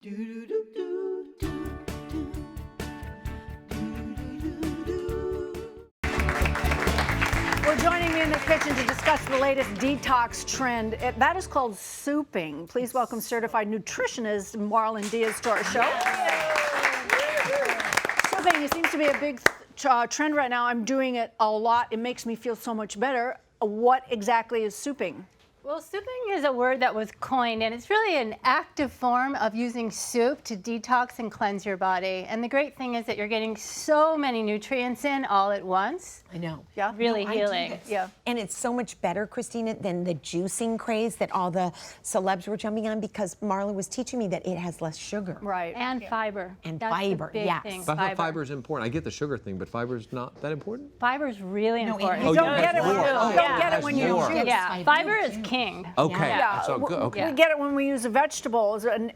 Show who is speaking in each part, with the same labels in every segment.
Speaker 1: Joining me in the kitchen to discuss the latest detox trend, that is called souping. Please welcome certified nutritionist Marlyn Diaz to our show. Souping, it seems to be a big trend right now. I'm doing it a lot. It makes me feel so much better. What exactly is souping?
Speaker 2: Well, souping is a word that was coined, and it's really an active form of using soup to detox and cleanse your body. And the great thing is that you're getting so many nutrients in all at once.
Speaker 3: I know.
Speaker 2: Yeah, really healing.
Speaker 3: Yeah. And it's so much better, Christina, than the juicing craze that all the celebs were jumping on, because Marlyn was teaching me that it has less sugar.
Speaker 1: Right.
Speaker 2: And fiber.
Speaker 3: And
Speaker 2: That's
Speaker 3: fiber,
Speaker 2: the big
Speaker 3: yes.
Speaker 2: thing,
Speaker 4: I thought fiber is important. I get the sugar thing, but fiber is not that important?
Speaker 2: Fiber is really important.
Speaker 1: You don't get it when you juice.
Speaker 2: Yeah, fiber is king.
Speaker 4: Okay.
Speaker 1: Yeah,
Speaker 4: That's all good. Okay.
Speaker 1: we get it when we use the vegetables, and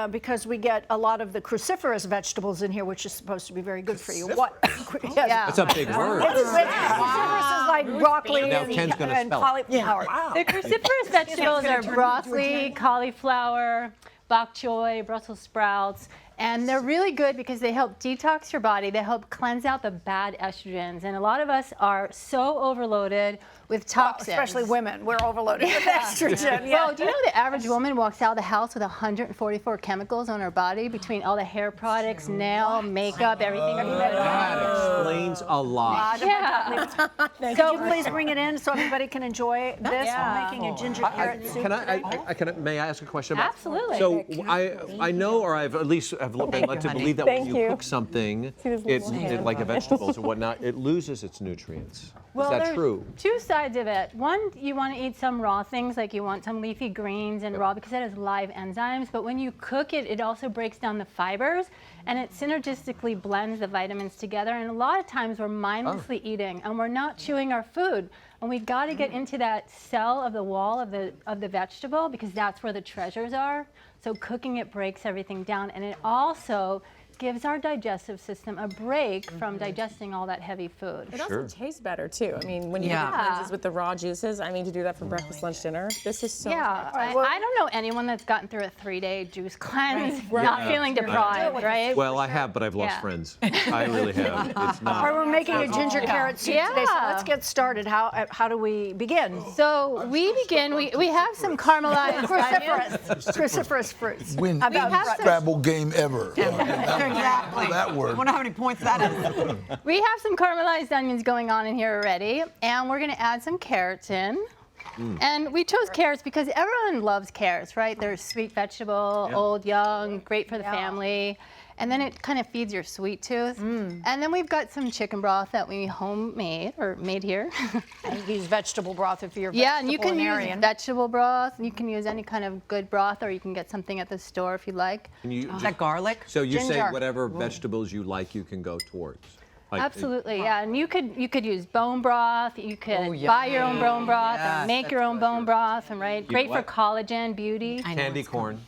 Speaker 1: because we get a lot of the cruciferous vegetables in here, which is supposed to be very good for you. What? Yes.
Speaker 2: Yeah.
Speaker 4: That's a big word.
Speaker 1: Cruciferous is like broccoli
Speaker 4: Now Ken's gonna
Speaker 1: and
Speaker 4: spell it.
Speaker 1: cauliflower.
Speaker 2: The cruciferous vegetables are broccoli, cauliflower, bok choy, Brussels sprouts, and they're really good because they help detox your body. They help cleanse out the bad estrogens, and a lot of us are so overloaded with toxins.
Speaker 1: Especially women, we're overloaded with estrogen.
Speaker 2: Well, do you know the average woman walks out of the house with 144 chemicals on her body between all the hair products, nail, makeup, everything?
Speaker 4: That explains a lot.
Speaker 2: Yeah.
Speaker 1: Could you please bring it in so everybody can enjoy this?
Speaker 2: Yeah.
Speaker 1: We're making a ginger carrot soup.
Speaker 4: May I ask a question about?
Speaker 2: Absolutely.
Speaker 4: So I know, or I've at least have been led to believe that when you cook something, like the vegetables and whatnot, it loses its nutrients.
Speaker 2: Well,
Speaker 4: Is that
Speaker 2: there's
Speaker 4: true?
Speaker 2: two sides of it. One, you want to eat some raw things, like you want some leafy greens and raw, because that has live enzymes. But when you cook it, it also breaks down the fibers, and it synergistically blends the vitamins together. And a lot of times we're mindlessly eating, and we're not chewing our food. And we've got to get into that cell of the wall of the vegetable, because that's where the treasures are. So cooking it breaks everything down, and it also gives our digestive system a break from digesting all that heavy food.
Speaker 5: It also tastes better too. I mean, when you get cleanses with the raw juices, I mean, to do that for breakfast, lunch, dinner, this is so
Speaker 2: I don't know anyone that's gotten through a 3-day juice cleanse not feeling deprived, right?
Speaker 4: Well, I have, but I've lost friends. I really have. It's not.
Speaker 1: We're making a ginger carrot soup today, so let's get started. How do we begin?
Speaker 2: So we begin, we have some caramelized
Speaker 1: Cruciferous fruits.
Speaker 6: Win any Scrabble game ever.
Speaker 3: Exactly.
Speaker 6: That word.
Speaker 3: I wonder how many points that is.
Speaker 2: We have some caramelized onions going on in here already, and we're going to add some carrots in. And we chose carrots because everyone loves carrots, right? They're a sweet vegetable, old, young, great for the family. And then it kind of feeds your sweet tooth. And then we've got some chicken broth that we homemade, or made here.
Speaker 1: And you use vegetable broth if you're
Speaker 2: And you can use vegetable broth. You can use any kind of good broth, or you can get something at the store if you like.
Speaker 3: Is that garlic?
Speaker 4: So you say
Speaker 1: Ginger.
Speaker 4: whatever vegetables you like, you can go towards. Like,
Speaker 2: Absolutely, yeah. And you could use bone broth. You could buy your own bone broth and make your own bone broth. And great for
Speaker 4: what?
Speaker 2: collagen, beauty.
Speaker 4: Candy corn.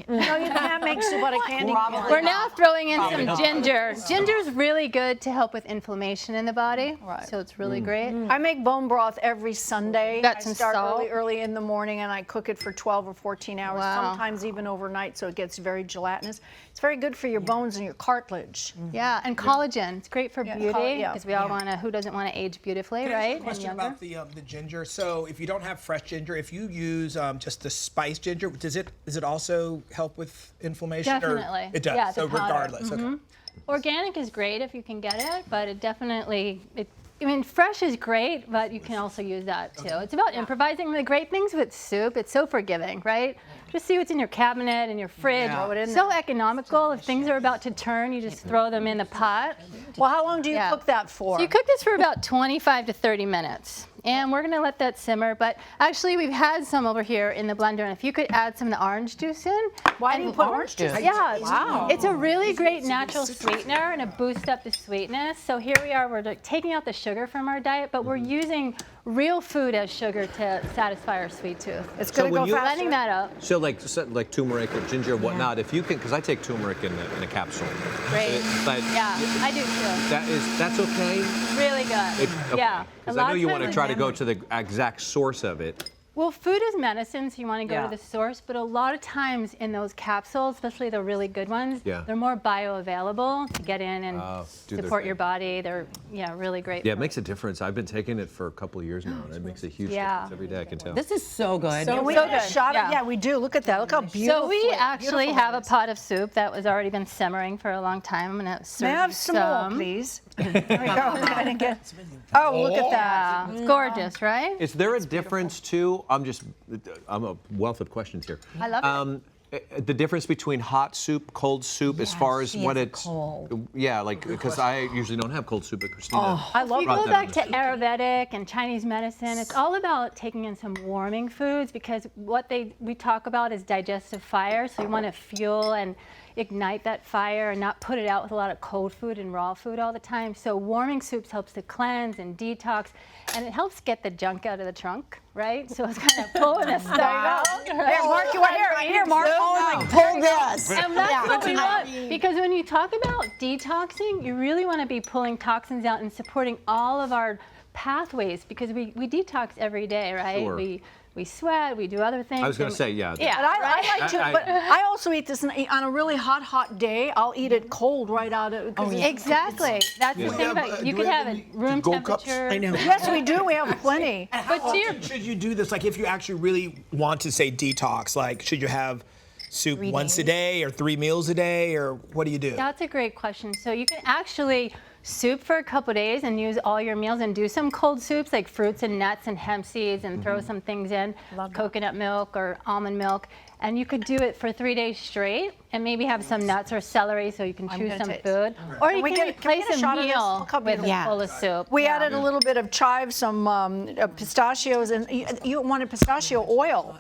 Speaker 1: No, you can't make soup out of candy corn.
Speaker 2: We're now throwing in some ginger. Ginger's really good to help with inflammation in the body, so it's really great.
Speaker 1: I make bone broth every Sunday.
Speaker 2: Got some
Speaker 1: I start
Speaker 2: salt.
Speaker 1: early in the morning, and I cook it for 12 or 14 hours,
Speaker 2: Wow.
Speaker 1: sometimes even overnight, so it gets very gelatinous. It's very good for your bones and your cartilage.
Speaker 2: Yeah, and collagen. It's great for beauty,
Speaker 1: yeah.
Speaker 2: because we all who doesn't want to age beautifully, right?
Speaker 7: A question about the ginger. So if you don't have fresh ginger, if you use just the spiced ginger, does it also help with inflammation?
Speaker 2: Definitely.
Speaker 7: Or it does.
Speaker 2: Yeah,
Speaker 7: so
Speaker 2: the powder.
Speaker 7: regardless. Okay.
Speaker 2: Organic is great if you can get it, but it definitely, I mean, fresh is great, but you can also use that too. It's about improvising. The great things with soup, it's so forgiving, right? Just see what's in your cabinet and your fridge.
Speaker 1: Throw it in
Speaker 2: So economical. If things are about to turn, you just throw them in the pot.
Speaker 1: Well, how long do you cook that for?
Speaker 2: So you cook this for about 25 to 30 minutes. And we're gonna let that simmer, but actually we've had some over here in the blender, and if you could add some of the orange juice in.
Speaker 1: Why do you put orange juice?
Speaker 2: Yeah, wow. It's a really great natural sweetener, and it boosts up the sweetness. So here we are, we're taking out the sugar from our diet, but we're using real food as sugar to satisfy our sweet tooth.
Speaker 1: It's gonna go faster.
Speaker 2: Blending that up.
Speaker 4: So like turmeric or ginger, whatnot. If you can, because I take turmeric in a capsule.
Speaker 2: Great.
Speaker 4: But
Speaker 2: Yeah, I do too.
Speaker 4: that's okay.
Speaker 2: Really good.
Speaker 4: Okay.
Speaker 2: Yeah.
Speaker 4: Because I know you want to try to go to the exact source of it.
Speaker 2: Well, food is medicine, so you want to go
Speaker 1: Yeah.
Speaker 2: to the source, but a lot of times in those capsules, especially the really good ones,
Speaker 4: Yeah.
Speaker 2: they're more bioavailable to get in and
Speaker 4: do their
Speaker 2: support
Speaker 4: thing.
Speaker 2: your body. They're really great.
Speaker 4: Yeah, it
Speaker 2: for
Speaker 4: makes a difference. I've been taking it for a couple of years now, and it makes a huge
Speaker 2: Yeah.
Speaker 4: difference every day. I can tell.
Speaker 8: This is so good.
Speaker 1: Can we
Speaker 2: So
Speaker 1: get a
Speaker 2: good,
Speaker 1: shot of?
Speaker 2: yeah.
Speaker 1: Yeah, we do. Look at that. Look how beautiful.
Speaker 2: So we actually
Speaker 1: beautiful
Speaker 2: have
Speaker 1: it
Speaker 2: a
Speaker 1: is.
Speaker 2: pot of soup that was already been simmering for a long time. I'm gonna serve
Speaker 1: May I have
Speaker 2: you
Speaker 1: some more, please? There we go. I didn't get- Oh, look at that.
Speaker 2: Yeah, it's gorgeous, right?
Speaker 4: Is there a difference too? I'm a wealth of questions here.
Speaker 2: I love
Speaker 4: The difference between hot soup, cold soup, as far as
Speaker 3: she
Speaker 4: what
Speaker 3: has
Speaker 4: it's
Speaker 3: cold.
Speaker 4: Yeah, like because I usually don't have cold soup, but Christina.
Speaker 1: I love
Speaker 2: If you
Speaker 4: brought
Speaker 2: go
Speaker 4: that
Speaker 2: back
Speaker 4: on
Speaker 2: to
Speaker 4: the soup.
Speaker 2: Ayurvedic and Chinese medicine, it's all about taking in some warming foods because what we talk about is digestive fire. So you want to fuel and ignite that fire and not put it out with a lot of cold food and raw food all the time. So warming soups helps to cleanse and detox, and it helps get the junk out of the trunk, right? So it's kind of pulling the stuff out.
Speaker 1: Here, Mark, you want here, Mark?
Speaker 3: Pull this.
Speaker 2: And that's what we want. Because when you talk about detoxing, you really want to be pulling toxins out and supporting all of our pathways because we detox every day, right?
Speaker 4: Sure.
Speaker 2: We sweat, we do other things.
Speaker 4: I was going to
Speaker 2: and-
Speaker 4: say, yeah.
Speaker 2: Yeah,
Speaker 1: But I like to.
Speaker 4: I-
Speaker 1: But I also eat this on a really hot day. I'll eat it cold right out of.
Speaker 2: Exactly. That's the thing about you
Speaker 6: do
Speaker 2: can
Speaker 6: we
Speaker 2: have
Speaker 6: have
Speaker 2: it
Speaker 6: any
Speaker 2: room
Speaker 6: Gold cups?
Speaker 2: temperature.
Speaker 3: I know.
Speaker 1: Yes, we do. We have plenty.
Speaker 7: How
Speaker 2: But to your-
Speaker 7: often should you do this? Like, if you actually really want to say detox, like, should you have soup once a day or 3 meals a day, or what do you do?
Speaker 2: That's a great question. So you can actually soup for a couple days and use all your meals and do some cold soups like fruits and nuts and hemp seeds and throw some things in, coconut milk or almond milk. And you could do it for 3 days straight and maybe have some nuts or celery so you can choose
Speaker 1: gonna
Speaker 2: some
Speaker 1: take-
Speaker 2: food. Or you
Speaker 1: we
Speaker 2: can
Speaker 1: get- can we
Speaker 2: replace
Speaker 1: get a
Speaker 2: a
Speaker 1: shot of this?
Speaker 2: meal
Speaker 1: Look how
Speaker 2: with
Speaker 1: beautiful.
Speaker 2: a bowl of soup.
Speaker 1: We
Speaker 2: Yeah.
Speaker 1: added a little bit of chive, some pistachios, and you wanted pistachio oil.